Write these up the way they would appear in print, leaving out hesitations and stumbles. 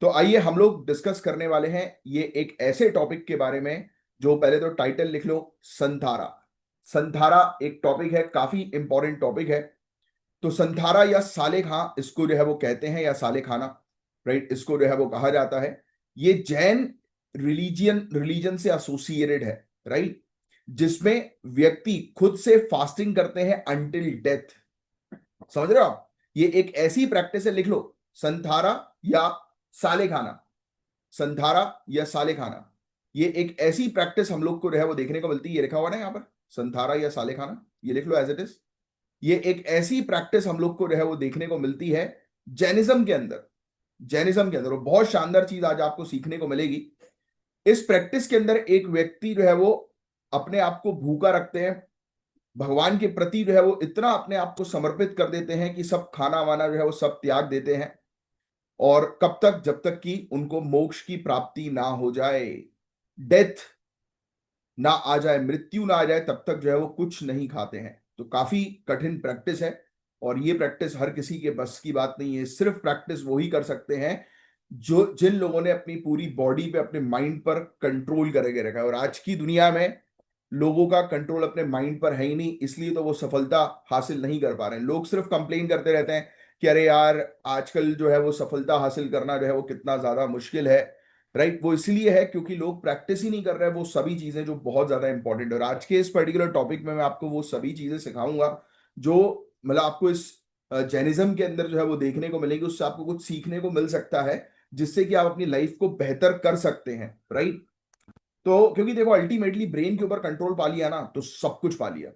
तो आइए हम लोग डिस्कस करने वाले हैं ये एक ऐसे टॉपिक के बारे में जो पहले तो टाइटल लिख लो, संथारा। संथारा एक टॉपिक है, काफी इंपॉर्टेंट टॉपिक है। तो संथारा या सालेखां इसको जो है वो कहते हैं, या सालेखाना, राइट, इसको जो है वो कहा जाता है। ये जैन रिलीजन से एसोसिएटेड है, राइट, जिसमें व्यक्ति खुद से फास्टिंग करते हैं अंटिल डेथ। समझ रहे हो आप? ये एक ऐसी प्रैक्टिस है, लिख लो, संथारा या सालेखाना। संथारा या सालेखाना, ये एक ऐसी प्रैक्टिस हम लोग को जो है वो देखने को मिलती है। ये लिखा हुआ ना यहाँ पर, संथारा या सालेखाना, ये लिख लो एज इट इज। ये एक ऐसी प्रैक्टिस हम लोग को जो है वो देखने को मिलती है जैनिज्म के अंदर। जैनिज्म के अंदर वो बहुत शानदार चीज आज आपको सीखने को मिलेगी। इस प्रैक्टिस के अंदर एक व्यक्ति जो है वो अपने आप को भूखा रखते हैं, भगवान के प्रति जो है वो इतना अपने आप को समर्पित कर देते हैं कि सब खाना वाना जो है वो सब त्याग देते हैं। और कब तक? जब तक कि उनको मोक्ष की प्राप्ति ना हो जाए, डेथ ना आ जाए, मृत्यु ना आ जाए, तब तक जो है वो कुछ नहीं खाते हैं। तो काफी कठिन प्रैक्टिस है, और ये प्रैक्टिस हर किसी के बस की बात नहीं है। सिर्फ प्रैक्टिस वो ही कर सकते हैं जो जिन लोगों ने अपनी पूरी बॉडी पे, अपने माइंड पर कंट्रोल करके रखा है। और आज की दुनिया में लोगों का कंट्रोल अपने माइंड पर है ही नहीं, इसलिए तो वो सफलता हासिल नहीं कर पा रहे हैं। लोग सिर्फ कंप्लेन करते रहते हैं कि अरे यार, आजकल जो है वो सफलता हासिल करना जो है वो कितना ज्यादा मुश्किल है, राइट। वो इसलिए है क्योंकि लोग प्रैक्टिस ही नहीं कर रहे हैं वो सभी चीजें जो बहुत ज्यादा इंपॉर्टेंट है। और आज के इस पर्टिकुलर टॉपिक में मैं आपको वो सभी चीजें सिखाऊंगा जो मतलब आपको इस जैनिज्म के अंदर जो है वो देखने को मिलेगी, उससे आपको कुछ सीखने को मिल सकता है, जिससे कि आप अपनी लाइफ को बेहतर कर सकते हैं, राइट। तो क्योंकि देखो, अल्टीमेटली ब्रेन के ऊपर कंट्रोल पा लिया ना तो सब कुछ पा लिया।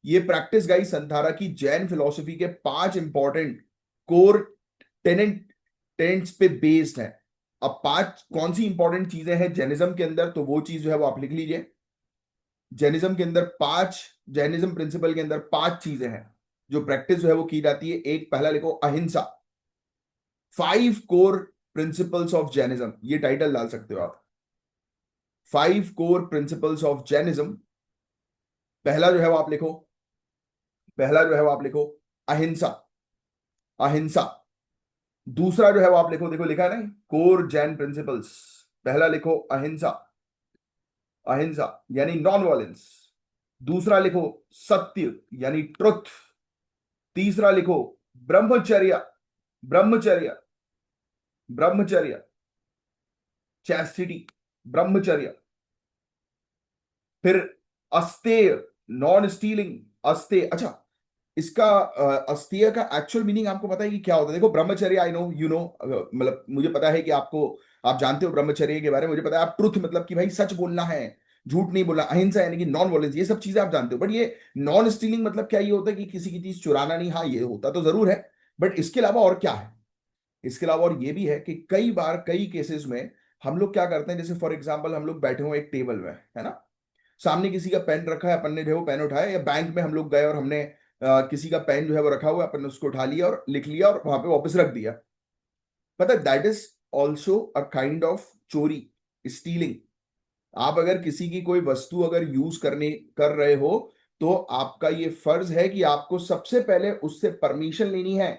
ये प्रैक्टिस गाइस संथारा की जैन फिलॉसफी के 5 इंपॉर्टेंट कोर टेनेंट्स पे बेस्ड है। अब 5 कौन सी इंपॉर्टेंट चीजें हैं जैनिज्म के अंदर, तो वो चीज जो है वो आप लिख लीजिए। जैनिज्म के अंदर 5, जैनिज्म प्रिंसिपल के अंदर 5 चीजें हैं जो प्रैक्टिस जो है वो की जाती है। एक पहला लिखो, अहिंसा। 5 कोर प्रिंसिपल्स ऑफ जैनिज्म, ये टाइटल डाल सकते हो आप। 5 कोर प्रिंसिपल्स ऑफ जैनिज्म। पहला जो है वो आप लिखो, पहला जो है वो आप लिखो अहिंसा। अहिंसा। दूसरा जो है वो आप लिखो, देखो लिखा है ना, कोर जैन प्रिंसिपल्स। पहला लिखो अहिंसा। अहिंसा यानी नॉन वायलेंस। दूसरा लिखो सत्य यानी ट्रुथ। तीसरा लिखो ब्रह्मचर्य। ब्रह्मचर्य। ब्रह्मचर्य, चैस्टिटी, ब्रह्मचर्य। फिर अस्तेय, नॉन स्टीलिंग। अस्तेय, अच्छा, इसका अस्तेय का एक्चुअल मीनिंग आपको पता है कि क्या होता है? देखो, ब्रह्मचर्य, आई नो यू नो, मतलब मुझे पता है कि आपको, आप जानते हो ब्रह्मचर्य के बारे में। मुझे पता है आप ट्रुथ मतलब कि भाई सच बोलना है, झूठ नहीं बोलना। अहिंसा यानी कि नॉन वॉयलेंस, ये सब चीजें आप जानते हो। बट ये नॉन स्टीलिंग मतलब क्या? ये होता है कि किसी की चीज चुराना नहीं। हाँ, ये होता तो जरूर है, बट इसके अलावा और क्या है? इसके अलावा और ये भी है कि कई बार, कई केसेस में हम लोग क्या करते हैं, जैसे फॉर एग्जाम्पल हम लोग बैठे हुए एक टेबल में, है ना, सामने किसी का पेन रखा है, अपन ने जो है वो पेन उठाया, या बैंक में हम लोग गए और हमने किसी का पेन जो है वो रखा हुआ है, अपन ने उसको उठा लिया और लिख लिया और वहां पे वापस रख दिया। पता है, that is also a kind of चोरी, स्टीलिंग। आप अगर किसी की कोई वस्तु अगर यूज करने कर रहे हो, तो आपका ये फर्ज है कि आपको सबसे पहले उससे परमिशन लेनी है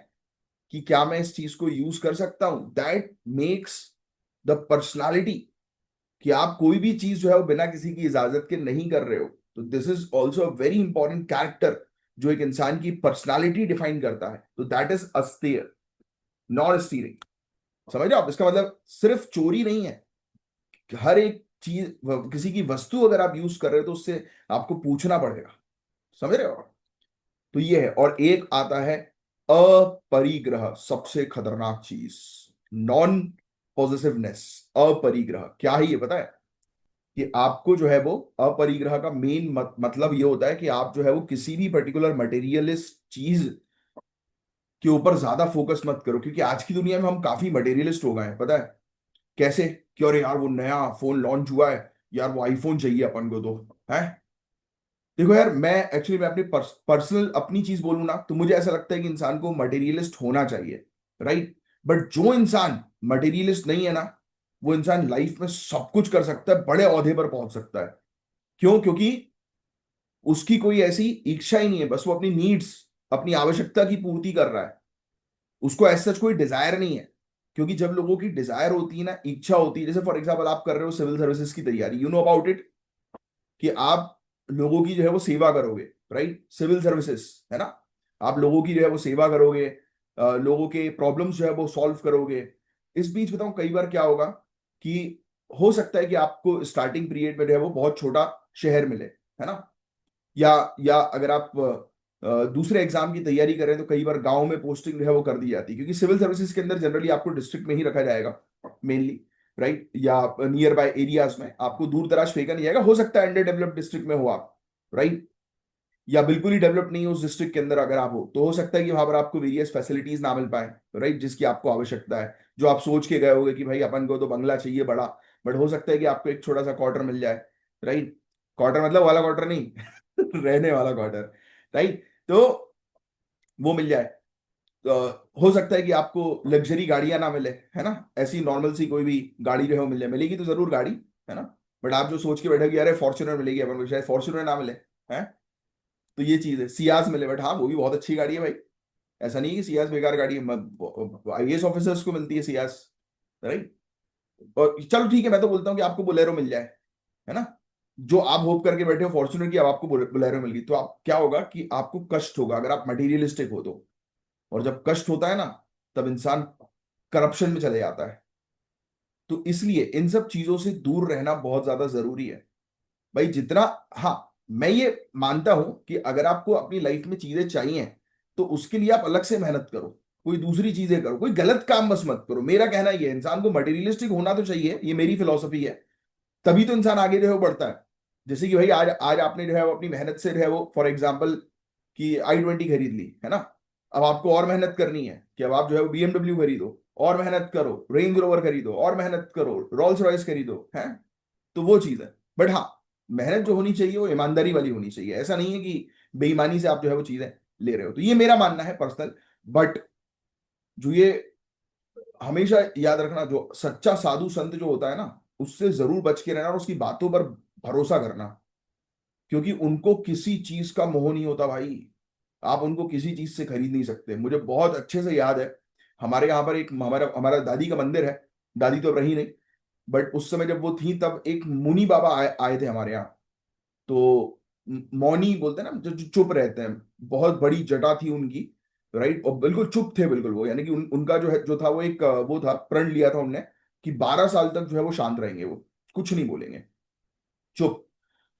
कि क्या मैं इस चीज को यूज कर सकता हूं। दैट मेक्स द पर्सनालिटी, कि आप कोई भी चीज जो है वो बिना किसी की इजाजत के नहीं कर रहे हो। तो this is also a very important character जो एक इंसान की पर्सनालिटी डिफाइन करता है। तो दैट इज अस्तेय, नॉन स्टीलिंग। समझ रहे हो आप? इसका मतलब सिर्फ चोरी नहीं है कि हर एक चीज, किसी की वस्तु अगर आप यूज कर रहे हो तो उससे आपको पूछना पड़ेगा। समझ रहे हो आप? तो ये है। और एक आता है अपरिग्रह, सबसे खतरनाक चीज, नॉन पॉजिटिवनेस। अपरिग्रह क्या है ये पता है? कि आपको जो है वो अपरिग्रह का मेन मतलब ये होता है कि आप जो है वो किसी भी पर्टिकुलर मटेरियलिस्ट चीज के ऊपर ज्यादा फोकस मत करो। क्योंकि आज की दुनिया में हम काफी मटेरियलिस्ट हो गए हैं, पता है कैसे? कि अरे यार, वो नया फोन लॉन्च हुआ है यार, वो आईफोन चाहिए अपन को, तो है। देखो यार, मैं एक्चुअली मैं अपनी पर्सनल अपनी चीज बोलूं ना, तो मुझे ऐसा लगता है कि इंसान को मटेरियलिस्ट होना चाहिए, राइट। बट जो इंसान मटेरियलिस्ट नहीं है ना, वो इंसान लाइफ में सब कुछ कर सकता है, बड़े ओहदे पर पहुंच सकता है। क्यों? क्योंकि उसकी कोई ऐसी इच्छा ही नहीं है, बस वो अपनी नीड्स, अपनी आवश्यकता की पूर्ति कर रहा है। उसको ऐसा कोई डिजायर नहीं है क्योंकि जब लोगों की डिजायर होती है ना, इच्छा होती है, जैसे फॉर एग्जाम्पल आप कर रहे हो सिविल सर्विसेज की तैयारी, यू नो अबाउट इट, कि आप लोगों की जो है वो सेवा करोगे, राइट, सिविल सर्विसेज, है ना, आप लोगों की जो है वो सेवा करोगे, लोगों के प्रॉब्लम्स जो है वो सॉल्व करोगे। इस बीच बताऊं कई बार क्या होगा कि हो सकता है कि आपको स्टार्टिंग पीरियड में जो है वो बहुत छोटा शहर मिले, है ना, या अगर आप दूसरे एग्जाम की तैयारी करें तो कई बार गांव में पोस्टिंग जो है वो कर दी जाती है, क्योंकि सिविल सर्विसेज के अंदर जनरली आपको डिस्ट्रिक्ट में ही रखा जाएगा मेनली, राइट, या नियर बाय एरियाज में आपको दूर दराज फेंका नहीं जाएगा, हो सकता है अंडर डेवलप्ड डिस्ट्रिक्ट में हो आप, राइट, या बिल्कुल ही डेवलप नहीं हो उस डिस्ट्रिक्ट के अंदर अगर आप हो, तो हो सकता है कि वहां पर आपको वेरियस फैसिलिटीज ना मिल पाए, राइट, जिसकी आपको आवश्यकता है, जो आप सोच के गए होगे कि भाई अपन को तो बंगला चाहिए बड़ा, बट हो सकता है कि आपको एक छोटा सा क्वार्टर मिल जाए, राइट, क्वार्टर मतलब वाला क्वार्टर नहीं रहने वाला क्वार्टर, राइट, तो वो मिल जाए। तो हो सकता है कि आपको लग्जरी गाड़ियां ना मिले, है ना, ऐसी नॉर्मल सी कोई भी गाड़ी जो है वो मिल जाए, मिलेगी तो जरूर गाड़ी, है ना, बट आप जो सोच के बैठे कि अरे फॉर्च्यूनर मिलेगी अपन को, शायद फॉर्च्यूनर ना मिले, है, तो ये चीज है, सियाज मिले, बट हाँ वो भी बहुत अच्छी गाड़ी है भाई, ऐसा नहीं है कि सियाज बेकार गाड़ी है, आईएएस ऑफिसर्स को मिलती है सियाज, राइट, और चलो ठीक है, मैं तो बोलता हूँ कि आपको बोलेरो मिल जाए, है ना, जो आप होप करके बैठे हो फॉर्च्यूनर की, अब आपको बोलेरो मिल गई, तो आप क्या होगा कि आपको कष्ट होगा अगर आप मटेरियलिस्टिक हो तो, और जब कष्ट होता है ना तब इंसान करप्शन में चले जाता है, तो इसलिए इन सब चीजों से दूर रहना बहुत ज्यादा जरूरी है भाई, जितना, हाँ, मैं ये मानता हूं कि अगर आपको अपनी लाइफ में चीजें चाहिए तो उसके लिए आप अलग से मेहनत करो, कोई दूसरी चीजें करो, कोई गलत काम बस मत करो, मेरा कहना ये है, इंसान को मटेरियलिस्टिक होना तो चाहिए, ये मेरी फिलॉसफी है, तभी तो इंसान आगे जो है वो बढ़ता है। जैसे कि भाई आज आज आपने जो है वो अपनी मेहनत से जो है वो फॉर एग्जाम्पल कि आई 20 खरीद ली, है ना, अब आपको और मेहनत करनी है कि अब आप जो है वो बीएमडब्ल्यू खरीदो, और मेहनत करो, रेंज रोवर खरीदो, और मेहनत करो, रोल्स रॉयस खरीदो, है, तो वो चीज है। बट हाँ, मेहनत जो होनी चाहिए वो ईमानदारी वाली होनी चाहिए, ऐसा नहीं है कि बेईमानी से आप जो है वो चीजें ले रहे हो, तो ये मेरा मानना है पर्सनल। बट जो ये हमेशा याद रखना, जो सच्चा साधु संत जो होता है ना, उससे जरूर बच के रहना और उसकी बातों पर भरोसा करना, क्योंकि उनको किसी चीज का मोह नहीं होता भाई, आप उनको किसी चीज से खरीद नहीं सकते। मुझे बहुत अच्छे से याद है, हमारे यहाँ पर एक हमारा हमारा दादी का मंदिर है, दादी तो अब रही नहीं, बट उस समय जब वो थी तब एक मुनि बाबा आए थे हमारे यहाँ, तो मौनी बोलते हैं ना, जो चुप रहते हैं, बहुत बड़ी जटा थी उनकी, राइट, और बिल्कुल चुप थे बिल्कुल वो, यानी कि उनका जो है जो था वो एक वो था, प्रण लिया था उनने कि 12 साल तक जो है वो शांत रहेंगे, वो कुछ नहीं बोलेंगे, चुप।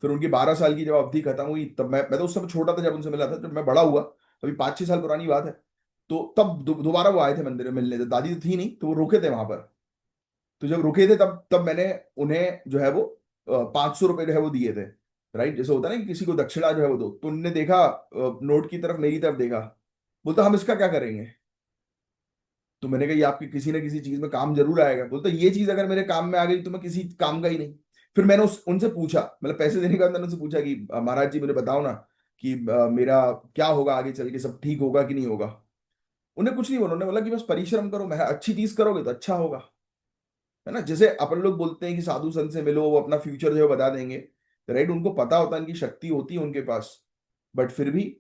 फिर उनकी 12 साल की जब अवधि खत्म हुई तब मैं तो उस समय छोटा था जब उनसे मिला था, जब मैं बड़ा हुआ, अभी 5-6 साल पुरानी बात है, तो तब दोबारा वो आए थे मंदिर में मिलने, तो दादी तो थी नहीं, तो वो रुके थे वहां पर, तो जब रुके थे तब तब मैंने उन्हें जो है वो 500 रुपए जो है वो दिए थे, राइट, जैसे होता है ना कि किसी को दक्षिणा जो है वो दो, तो उनने देखा नोट की तरफ, मेरी तरफ देखा, बोलता हम इसका क्या करेंगे, तो मैंने कहा ये आपकी किसी ना किसी चीज में काम जरूर आएगा, बोलता ये चीज अगर मेरे काम में आ गई तो मैं किसी काम का ही नहीं। फिर मैंने उनसे पूछा, मतलब पैसे देने के बाद मैंने उनसे पूछा कि महाराज जी मुझे बताओ ना कि मेरा क्या होगा आगे चल के, सब ठीक होगा कि नहीं होगा। उन्हें कुछ नहीं बोला, उन्होंने बोला कि बस परिश्रम करो, मैं अच्छी चीज करोगे तो अच्छा होगा, है ना, जैसे अपन लोग बोलते हैं कि साधु संत से मिलो वो अपना फ्यूचर जो है बता देंगे, राइट, उनको पता होता है, इनकी शक्ति होती है उनके पास, बट फिर भी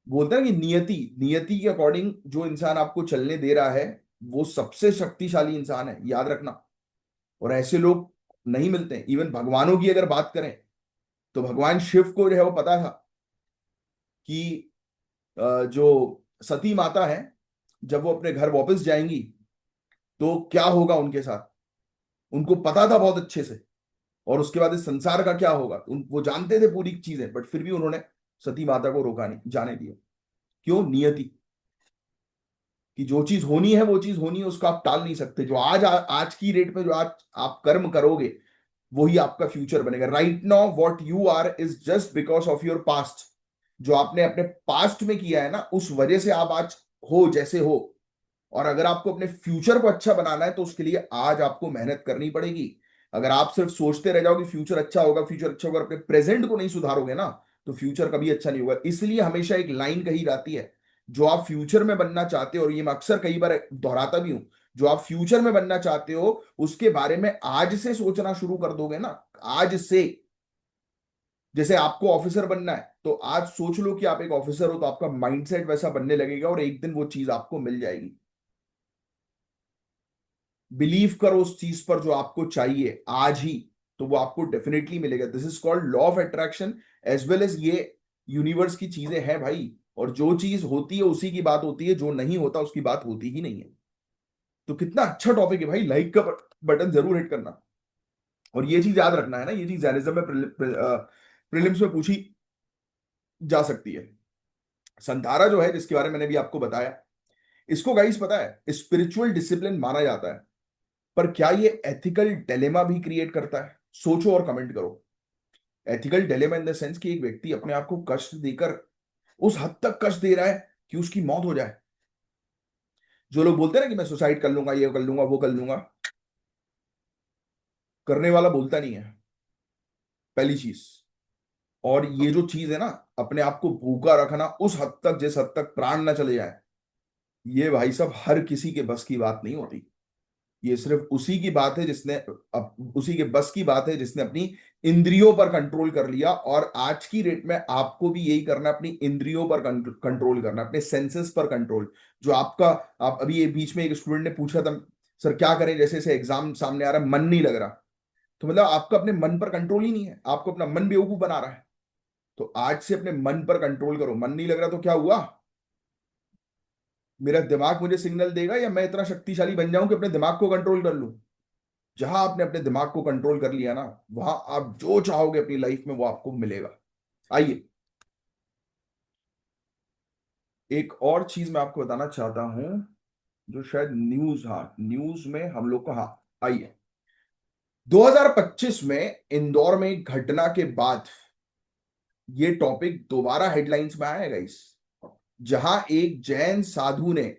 बोलते हैं कि नियति नियति के अकॉर्डिंग जो इंसान आपको चलने दे रहा है वो सबसे शक्तिशाली इंसान है, याद रखना, और ऐसे लोग नहीं मिलते हैं। इवन भगवानों की अगर बात करें तो भगवान शिव को जो है वो पता था कि जो सती माता है जब वो अपने घर वापस जाएंगी तो क्या होगा उनके साथ, उनको पता था बहुत अच्छे से, और उसके बाद इस संसार का क्या होगा, वो जानते थे पूरी चीजें, बट फिर भी उन्होंने सती माता को रोका नहीं, जाने दिया। क्यों? नियति, कि जो चीज होनी है वो चीज होनी है, उसको आप टाल नहीं सकते, जो आज की रेट पे जो आज आप कर्म करोगे वही आपका फ्यूचर बनेगा। Right now what you are is just because of your past, जो आपने अपने पास्ट में किया है ना उस वजह से आप आज हो जैसे हो, और अगर आपको अपने फ्यूचर को अच्छा बनाना है तो उसके लिए आज आपको मेहनत करनी पड़ेगी। अगर आप सिर्फ सोचते रह जाओ कि फ्यूचर अच्छा होगा, फ्यूचर अच्छा होगा, अपने प्रेजेंट को नहीं सुधारोगे ना तो फ्यूचर कभी अच्छा नहीं होगा। इसलिए हमेशा एक लाइन कही जाती है, जो आप फ्यूचर में बनना चाहते हो, और ये मैं अक्सर कई बार दोहराता भी हूं, जो आप फ्यूचर में बनना चाहते हो उसके बारे में आज से सोचना शुरू कर दोगे ना, आज से, जैसे आपको ऑफिसर बनना है तो आज सोच लो कि आप एक ऑफिसर हो, तो आपका माइंडसेट वैसा बनने लगेगा और एक दिन वो चीज आपको मिल जाएगी। बिलीव करो उस चीज पर जो आपको चाहिए आज ही, तो वो आपको डेफिनेटली मिलेगा। This is called law of attraction as well as ये यूनिवर्स की चीजें हैं भाई। और जो चीज होती है उसी की बात होती है, जो नहीं होता उसकी बात होती ही नहीं है। तो कितना अच्छा टॉपिक है भाई, लाइक का बटन जरूर हिट करना। और ये चीज याद रखना है ना, ये चीज जैनिज्म में प्रीलिम्स में पूछी जा सकती है। संधारा जो है जिसके बारे में मैंने भी आपको बताया, इसको गाइस पता है स्पिरिचुअल डिसिप्लिन माना जाता है, पर क्या ये एथिकल डिलेमा भी क्रिएट करता है? सोचो और कमेंट करो। Ethical dilemma in the sense कि एक व्यक्ति अपने आप को कष्ट देकर उस हद तक कष्ट दे रहा है कि उसकी मौत हो जाए। जो लोग बोलते हैं ना कि मैं सुसाइड कर लूंगा, ये कर लूंगा, वो कर लूंगा, करने वाला बोलता नहीं है, पहली चीज। और ये जो चीज है ना, अपने आप को भूखा रखना उस हद तक जिस हद तक प्राण ना चले जाए, ये भाई साहब हर किसी के बस की बात नहीं होती। ये सिर्फ उसी की बात है जिसने उसी के बस की बात है जिसने अपनी इंद्रियों पर कंट्रोल कर लिया। और आज की डेट में आपको भी यही करना है, अपनी इंद्रियों पर कंट्रोल करना, अपने सेंसेस पर कंट्रोल। जो आपका, आप अभी ये बीच में एक स्टूडेंट ने पूछा था, सर क्या करें, जैसे जैसे एग्जाम सामने आ रहा है मन नहीं लग रहा। तो मतलब आपका अपने मन पर कंट्रोल ही नहीं है, आपको अपना मन बेवकूफ बना रहा है। तो आज से अपने मन पर कंट्रोल करो। मन नहीं लग रहा तो क्या हुआ, मेरा दिमाग मुझे सिग्नल देगा या मैं इतना शक्तिशाली बन जाऊं कि अपने दिमाग को कंट्रोल कर लूं? जहां आपने अपने दिमाग को कंट्रोल कर लिया ना, वहां आप जो चाहोगे अपनी लाइफ में वो आपको मिलेगा। आइए, एक और चीज मैं आपको बताना चाहता हूं, जो शायद न्यूज, हाँ न्यूज में हम लोग को, हाँ आइए, 2025 में इंदौर में एक घटना के बाद ये टॉपिक दोबारा हेडलाइंस में आएगा इस, जहां एक जैन साधु ने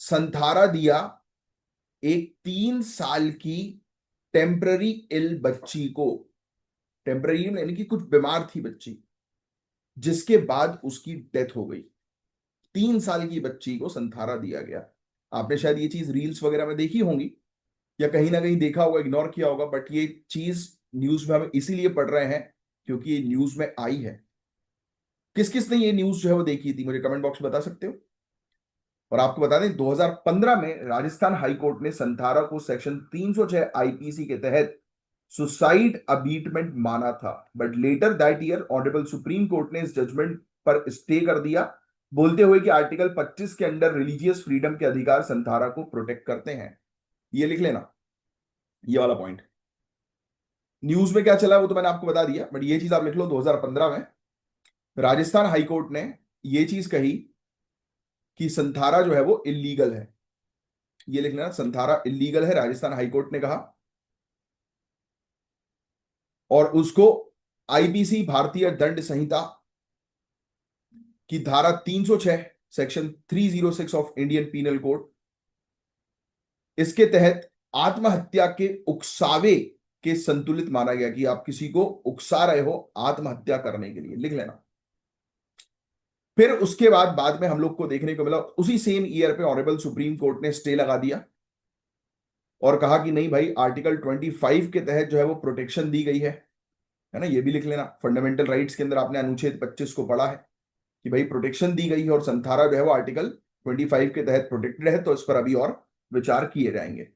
संथारा दिया एक 3 साल की टेम्पररी इल बच्ची को। टेम्पररी यानी कि कुछ बीमार थी बच्ची, जिसके बाद उसकी डेथ हो गई। 3 साल की बच्ची को संथारा दिया गया। आपने शायद ये चीज रील्स वगैरह में देखी होंगी, या कहीं ना कहीं देखा होगा, इग्नोर किया होगा, बट ये चीज न्यूज में हम इसीलिए पढ़ रहे हैं क्योंकि ये न्यूज में आई है। किस किस ने ये न्यूज जो है वो देखी थी, मुझे कमेंट बॉक्स में बता सकते हो? और आपको बता दें 2015 में राजस्थान हाई कोर्ट ने संथारा को सेक्शन 306 आईपीसी के तहत सुसाइड अबीटमेंट माना था। But later that year honourable supreme court ने इस जजमेंट पर स्टे कर दिया, बोलते हुए कि आर्टिकल 25 के अंडर रिलीजियस फ्रीडम के अधिकार संथारा को प्रोटेक्ट करते हैं। ये लिख लेना, ये वाला पॉइंट। न्यूज में क्या चला वो तो मैंने आपको बता दिया, बट ये चीज आप लिख लो, 2015 में राजस्थान हाई कोर्ट ने ये चीज कही कि संथारा जो है वो इलीगल है। ये लिखना, संथारा इलीगल है, राजस्थान हाई कोर्ट ने कहा। और उसको आईपीसी भारतीय दंड संहिता की धारा 306 section 306 of Indian penal code, इसके तहत आत्महत्या के उकसावे के संतुलित माना गया कि आप किसी को उकसा रहे हो आत्महत्या करने के लिए, लिख लेना। फिर उसके बाद में हम लोग को देखने को मिला उसी सेम ईयर पे ऑनरेबल सुप्रीम कोर्ट ने स्टे लगा दिया और कहा कि नहीं भाई, आर्टिकल 25 के तहत जो है वो प्रोटेक्शन दी गई है ना। ये भी लिख लेना, फंडामेंटल राइट्स के अंदर आपने अनुच्छेद 25 को पढ़ा है कि भाई प्रोटेक्शन दी गई है और संथारा जो है वो आर्टिकल 25 के तहत प्रोटेक्टेड है, तो इस पर अभी और विचार किए जाएंगे।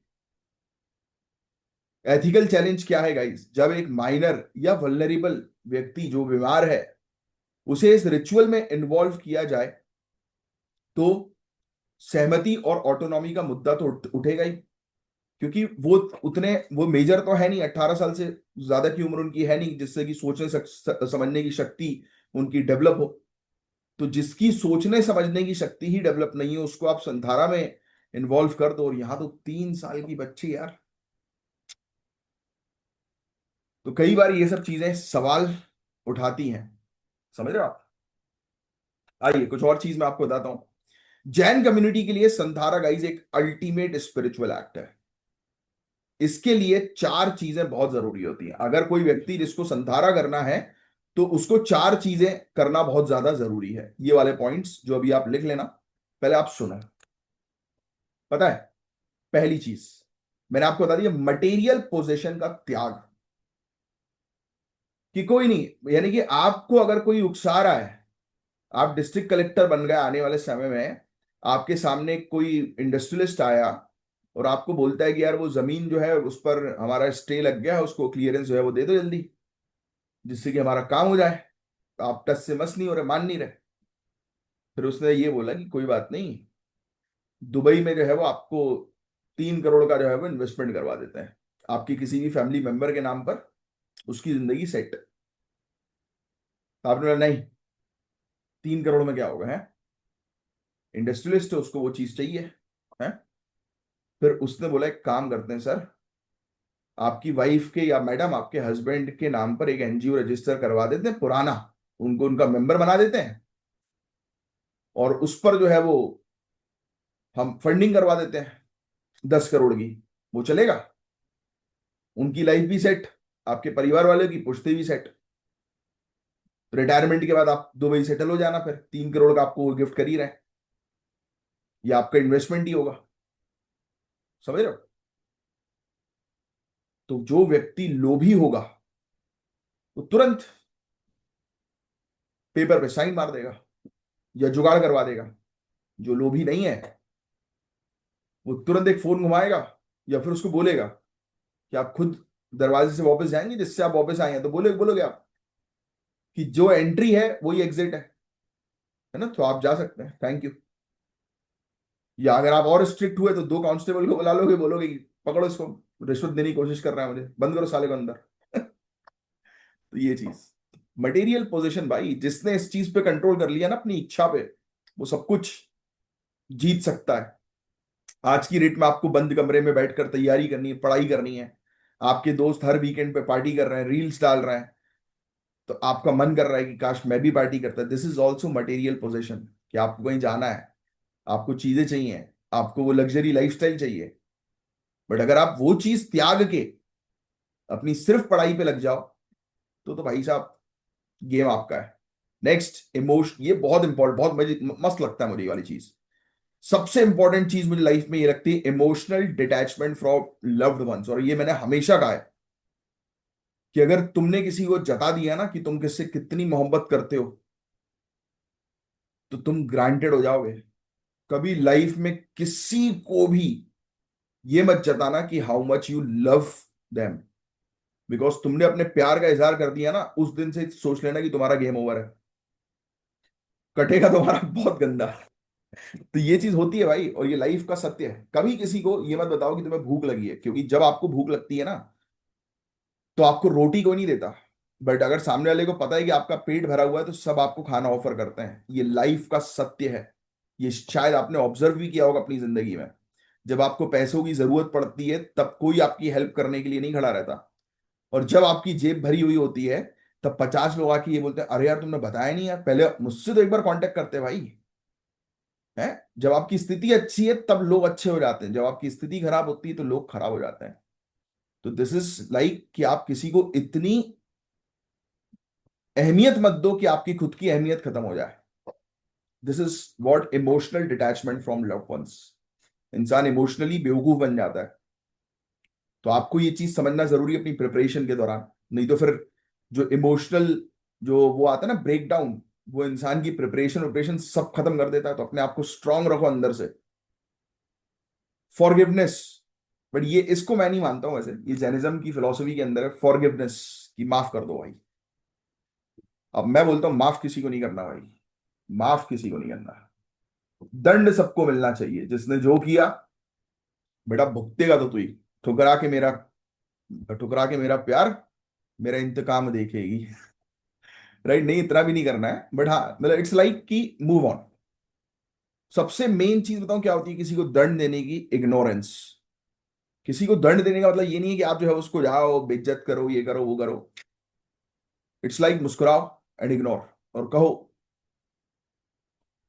एथिकल चैलेंज क्या है गाइस, जब एक माइनर या वल्नरेबल व्यक्ति जो बीमार है उसे इस रिचुअल में इन्वॉल्व किया जाए, तो सहमति और ऑटोनॉमी का मुद्दा तो उठेगा ही। क्योंकि वो मेजर तो है नहीं, 18 साल से ज्यादा की उम्र उनकी है नहीं जिससे कि सोचने समझने की शक्ति उनकी डेवलप हो। तो जिसकी सोचने समझने की शक्ति ही डेवलप नहीं है उसको आप संधारा में इन्वॉल्व कर दो, और यहां तो 3 साल की बच्ची यार। तो कई बार ये सब चीजें सवाल उठाती हैं, समझ रहे हो आप? आइए कुछ और चीज मैं आपको बताता हूं। जैन कम्युनिटी के लिए संधारा गाइज एक अल्टीमेट स्पिरिचुअल एक्ट है। इसके लिए 4 चीजें बहुत जरूरी होती हैं। अगर कोई व्यक्ति जिसको संधारा करना है तो उसको 4 चीजें करना बहुत ज्यादा जरूरी है। ये वाले पॉइंट्स जो अभी आप लिख लेना, पहले आप सुनो। पता है, पहली चीज मैंने आपको बता दिया, मटेरियल पोजेशन का त्याग। कि कोई नहीं, यानी कि आपको अगर कोई उकसा रहा है, आप डिस्ट्रिक्ट कलेक्टर बन गए आने वाले समय में, आपके सामने कोई इंडस्ट्रियलिस्ट आया और आपको बोलता है कि यार वो जमीन जो है उस पर हमारा स्टे लग गया है, उसको क्लियरेंस जो है वो दे दो जल्दी, जिससे कि हमारा काम हो जाए। तो आप टस से मस नहीं हो रहे, मान नहीं रहे। फिर उसने ये बोला कि कोई बात नहीं, दुबई में जो है वो आपको 3 करोड़ का जो है वो इन्वेस्टमेंट करवा देते हैं आपकी किसी भी फैमिली मेंबर के नाम पर, उसकी जिंदगी सेट। तो आपने बोला नहीं, 3 करोड़ में क्या होगा है, इंडस्ट्रियलिस्ट है, उसको वो चीज चाहिए है। फिर उसने बोला एक काम करते हैं सर, आपकी वाइफ के या मैडम आपके हस्बैंड के नाम पर एक एनजीओ रजिस्टर करवा देते हैं पुराना, उनको उनका मेंबर बना देते हैं, और उस पर जो है वो हम फंडिंग करवा देते हैं 10 करोड़ की। वो चलेगा, उनकी लाइफ भी सेट, आपके परिवार वाले की पुश्ते भी सेट। रिटायरमेंट के बाद आप दुबई सेटल हो जाना, फिर 3 करोड़ का आपको गिफ्ट कर ही रहे हैं, या आपका इन्वेस्टमेंट ही होगा। समझ रहे हो? तो जो व्यक्ति लोभी होगा वो तुरंत पेपर पे साइन मार देगा या जुगाड़ करवा देगा। जो लोभी नहीं है वो तुरंत एक फोन घुमाएगा, या फिर उसको बोलेगा कि आप खुद दरवाजे से वापस जाएंगे जिससे आप वापस आए हैं, तो बोलोगे आप कि जो एंट्री है वही एग्जिट है ना, तो आप जा सकते हैं, थैंक यू। या अगर आप और स्ट्रिक्ट हुए तो 2 कांस्टेबल को बुला लोगे, बोलोगे कि पकड़ो इसको, रिश्वत देने की कोशिश कर रहा है मुझे, बंद करो साले को अंदर। तो ये चीज, मटेरियल पोजीशन भाई, जिसने इस चीज पे कंट्रोल कर लिया ना अपनी इच्छा पे, वो सब कुछ जीत सकता है। आज की डेट में आपको बंद कमरे में बैठकर तैयारी करनी है, पढ़ाई करनी है, आपके दोस्त हर वीकेंड पे पार्टी कर रहे हैं, रील्स डाल रहे हैं, तो आपका मन कर रहा है कि काश मैं भी पार्टी करता। This is also material position, कि आपको कहीं जाना है, आपको चीजें चाहिए, आपको वो लग्जरी लाइफस्टाइल चाहिए। बट अगर आप वो चीज त्याग के अपनी सिर्फ पढ़ाई पे लग जाओ, तो भाई साहब गेम आपका है। नेक्स्ट इमोशन, ये बहुत इंपॉर्टेंट, बहुत मजे मस्त लगता है मुझे ये वाली चीज। सबसे इंपॉर्टेंट चीज मुझे लाइफ में ये लगती है, emotional detachment from loved ones. और ये मैंने हमेशा कहा है कि अगर तुमने किसी को जता दिया ना कि तुम किससे कितनी मोहब्बत करते हो, तो तुम ग्रांटेड हो जाओगे। कभी लाइफ में किसी को भी ये मत जताना कि how much you love them, because तुमने अपने प्यार का इजहार कर दिया ना, उस दिन से सोच लेना कि तुम्हारा गेम ओवर है, कटेगा तुम्हारा बहुत गंदा। तो ये चीज होती है भाई, और ये लाइफ का सत्य है। कभी किसी को ये मत बताओ कि तुम्हें भूख लगी है, क्योंकि जब आपको भूख लगती है ना, तो आपको रोटी कोई नहीं देता। बट अगर सामने वाले को पता है कि आपका पेट भरा हुआ है, तो सब आपको खाना ऑफर करते हैं। ये लाइफ का सत्य है। ये शायद आपने ऑब्जर्व भी किया होगा अपनी जिंदगी में। जब आपको पैसों की जरूरत पड़ती है, तब कोई आपकी हेल्प करने के लिए नहीं खड़ा रहता, और जब आपकी जेब भरी हुई होती है, तब 50 लोग आके ये बोलते हैं, अरे यार तुमने बताया नहीं यार, पहले मुझसे तो एक बार कांटेक्ट करते भाई। है, जब आपकी स्थिति अच्छी है तब लोग अच्छे हो जाते हैं, जब आपकी स्थिति खराब होती है तो लोग खराब हो जाते हैं। तो दिस इज लाइक कि आप किसी को इतनी अहमियत मत दो कि आपकी खुद की अहमियत खत्म हो जाए। This is what emotional detachment from loved ones. इंसान इमोशनली बेवकूफ बन जाता है। तो आपको ये चीज समझना जरूरी है अपनी प्रिपरेशन के दौरान, नहीं तो फिर जो इमोशनल, जो वो आता है ना ब्रेक डाउन, वो इंसान की प्रिपरेशन सब खत्म कर देता है। तो अपने आप को स्ट्रांग रखो अंदर से। फॉरगिवनेस, बट ये इसको मैं नहीं मानता हूं, वैसे ये जैनिज्म की फिलोसफी के अंदर है फॉरगिवनेस, कि माफ कर दो भाई। अब मैं बोलता हूं माफ किसी को नहीं करना भाई, माफ किसी को नहीं करना। दंड सबको मिलना चाहिए, जिसने जो किया बेटा भुगतेगा तो तू ही। ठुकरा के मेरा ठुकरा के मेरा प्यार मेरा इंतकाम देखेगी। राइट, नहीं इतना भी नहीं करना है, बट हाँ मतलब इट्स लाइक कि मूव ऑन। सबसे मेन चीज बताऊं क्या होती है किसी को दंड देने की? इग्नोरेंस। किसी को दंड देने का मतलब ये नहीं है कि आप जो है उसको जाओ बेइज्जत करो, ये करो वो करो। इट्स लाइक मुस्कुराओ एंड इग्नोर, और कहो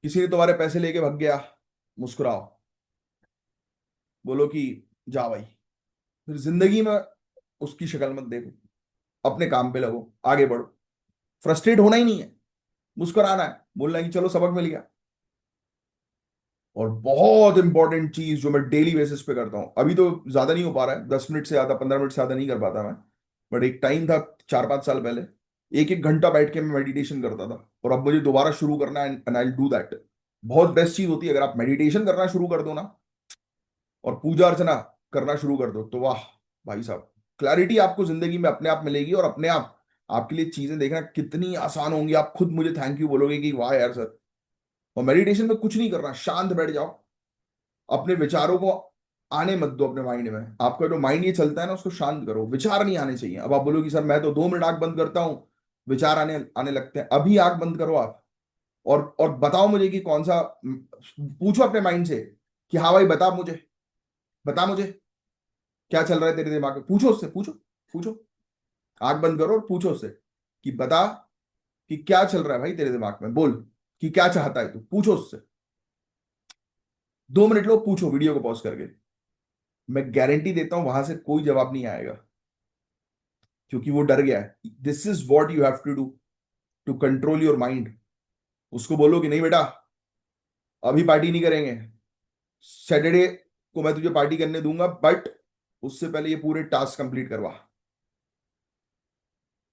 किसी ने तुम्हारे पैसे लेके भाग गया, मुस्कुराओ, बोलो कि जा भाई। फिर जिंदगी में उसकी शक्ल मत देखो, अपने काम पे लगो, आगे बढ़ो। फ्रस्ट्रेट होना ही नहीं है, मुस्कुराना है, बोलना है कि चलो सबक मिल गया। और बहुत इंपॉर्टेंट चीज जो मैं डेली बेसिस पे करता हूं, अभी तो ज्यादा नहीं हो पा रहा है, 10 मिनट से ज्यादा, 15 मिनट से ज्यादा नहीं कर पाता मैं, बट एक टाइम था 4-5 साल पहले, एक एक घंटा बैठ के मैं मेडिटेशन करता था। और अब मुझे दोबारा शुरू करना है, and I will do that. बहुत बेस्ट चीज होती है अगर आप मेडिटेशन करना शुरू कर दो ना, और पूजा अर्चना करना शुरू कर दो, तो वाह भाई साहब, क्लैरिटी आपको जिंदगी में अपने आप मिलेगी, और अपने आप आपके लिए चीजें देखना कितनी आसान होंगी। आप खुद मुझे थैंक यू बोलोगे कि वाह यार सर। और मेडिटेशन में कुछ नहीं करना, शांत बैठ जाओ, अपने विचारों को आने मत दो अपने माइंड में। आपका जो माइंड ये चलता है ना, उसको शांत करो, विचार नहीं आने चाहिए। अब आप बोलो कि सर मैं तो 2 मिनट आंख बंद करता हूँ, विचार आने आने लगते हैं। अभी आंख बंद करो आप, और बताओ मुझे कि कौन सा, पूछो अपने माइंड से कि हाँ भाई बता मुझे, बता मुझे क्या चल रहा है तेरे दिमाग में। पूछो उससे, पूछो, पूछो। आंख बंद करो और पूछो उससे कि बता कि क्या चल रहा है भाई तेरे दिमाग में, बोल कि क्या चाहता है तू, पूछो उससे। 2 मिनट लो, पूछो वीडियो को पॉज करके। मैं गारंटी देता हूं वहां से कोई जवाब नहीं आएगा, क्योंकि वो डर गया है। This is what you have to do to control your mind. उसको बोलो कि नहीं बेटा, अभी पार्टी नहीं करेंगे, सैटरडे को मैं तुझे पार्टी करने दूंगा, बट उससे पहले ये पूरे टास्क कंप्लीट करवा।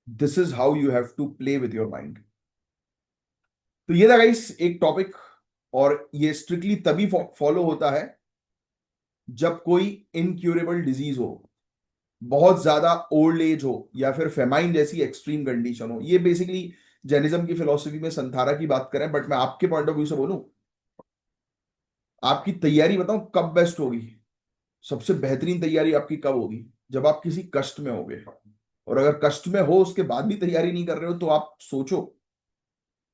This is how you have to play with your mind. तो ये था गाइस एक टॉपिक, और ये स्ट्रिक्टली तभी फॉलो होता है जब कोई इनक्यूरेबल डिजीज हो, बहुत ज्यादा ओल्ड एज हो, या फिर फेमाइन जैसी एक्सट्रीम कंडीशन हो। ये बेसिकली जैनिज्म की फिलोसफी में संथारा की बात करें, बट मैं आपके पॉइंट ऑफ व्यू से बोलूं, आपकी तैयारी बताऊं कब बेस्ट होगी, सबसे बेहतरीन तैयारी आपकी कब होगी, जब आप किसी कष्ट में होगे। और अगर कष्ट में हो उसके बाद भी तैयारी नहीं कर रहे हो, तो आप सोचो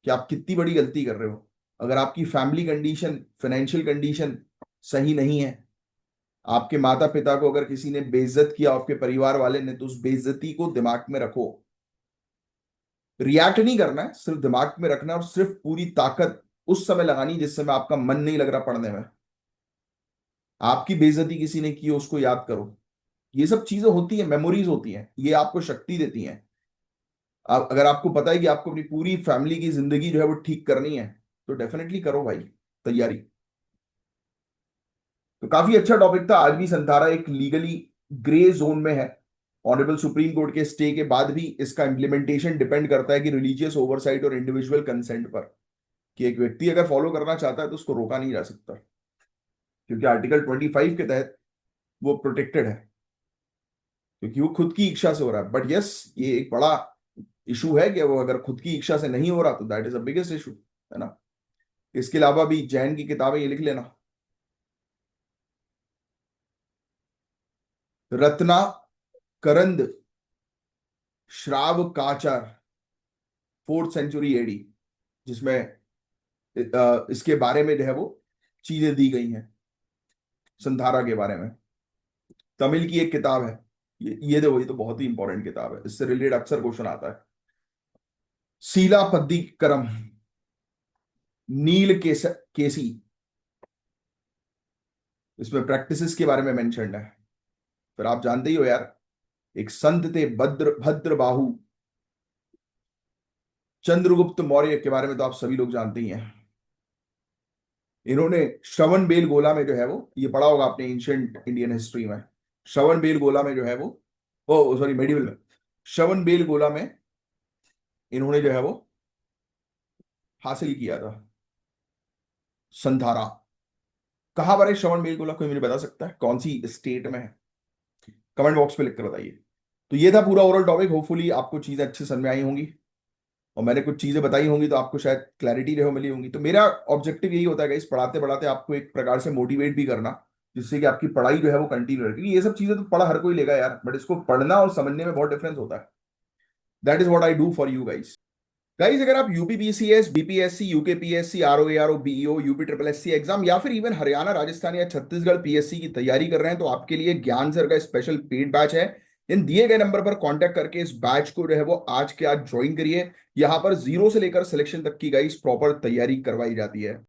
कि आप कितनी बड़ी गलती कर रहे हो। अगर आपकी फैमिली कंडीशन, फाइनेंशियल कंडीशन सही नहीं है, आपके माता पिता को अगर किसी ने बेइज्जत किया, आपके परिवार वाले ने, तो उस बेइज्जती को दिमाग में रखो। रिएक्ट नहीं करना है, सिर्फ दिमाग में रखना है, और सिर्फ पूरी ताकत उस समय लगानी जिस समय आपका मन नहीं लग रहा पढ़ने में। आपकी बेइज्जती किसी ने की हो, उसको याद करो। ये सब चीजें होती हैं, मेमोरीज होती हैं, ये आपको शक्ति देती हैं। अगर आपको पता है कि आपको अपनी पूरी फैमिली की जिंदगी जो है वो ठीक करनी है, तो डेफिनेटली करो भाई तैयारी। तो काफी अच्छा टॉपिक था आज भी। संथारा एक लीगली ग्रे जोन में है। ऑनरेबल सुप्रीम कोर्ट के स्टे के बाद भी इसका इंप्लीमेंटेशन डिपेंड करता है कि रिलीजियस ओवरसाइट और इंडिविजुअल कंसेंट पर, कि एक व्यक्ति अगर फॉलो करना चाहता है तो उसको रोका नहीं जा सकता, क्योंकि आर्टिकल 25 के तहत वो प्रोटेक्टेड है, क्योंकि वो खुद की इच्छा से हो रहा है। बट यस, ये एक बड़ा इशू है कि वो अगर खुद की इच्छा से नहीं हो रहा, तो that is a biggest issue, है ना। इसके अलावा भी जैन की किताबें ये लिख लेना, Ratna करंद Shravakachara, 4th century AD, जिसमें इसके बारे में जो है वो चीजें दी गई हैं संधारा के बारे में। तमिल की एक किताब है, ये देखो, ये तो बहुत ही इंपॉर्टेंट किताब है, इससे रिलेटेड अक्सर क्वेश्चन आता है। सीलापद्दीकरम, नील केसी, इसमें प्रैक्टिसेस के बारे में मेंशन्ड है। फिर आप जानते ही हो यार, एक संत थे भद्र बाहु, चंद्रगुप्त मौर्य के बारे में तो आप सभी लोग जानते ही हैं। इन्होंने श्रवण बेल गोला में जो है वो, ये पढ़ा होगा आपने एंशियंट इंडियन हिस्ट्री में। श्रवण बेल गोला में जो है वो, ओ सॉरी, मेडिवल में, श्रवण बेल गोला में इन्होंने जो है वो हासिल किया था संधारा। कहां पर है श्रवण बेल गोला, कोई मुझे बता सकता है कौन सी स्टेट में है? कमेंट बॉक्स में लिख कर बताइए। तो ये था पूरा ओवरऑल टॉपिक। होपफुली आपको चीजें अच्छे समझ में आई होंगी, और मैंने कुछ चीजें बताई होंगी तो आपको शायद क्लैरिटी रहो मिली होंगी। तो मेरा ऑब्जेक्टिव यही होता है इस पढ़ाते पढ़ाते आपको एक प्रकार से मोटिवेट भी करना, जिससे कि आपकी पढ़ाई जो है वो कंटिन्यू रहे। क्योंकि ये सब चीजें तो पढ़ा हर कोई लेगा यार, बट इसको पढ़ना और समझने में बहुत डिफरेंस होता है। That is what I do for you guys. Guys, अगर आप UPPCS, BPSC, UKPSC, RO ARO, BEO, UP triple SC exam, या फिर इवन हरियाणा, राजस्थान या छत्तीसगढ़ पीएससी की तैयारी कर रहे हैं, तो आपके लिए ज्ञान सर का स्पेशल पेड बैच है। इन दिए गए नंबर पर कांटेक्ट करके इस बैच को जो है वो आज के आज ज्वाइन करिए। यहां पर जीरो से लेकर सिलेक्शन तक की गाइस प्रॉपर तैयारी करवाई जाती है।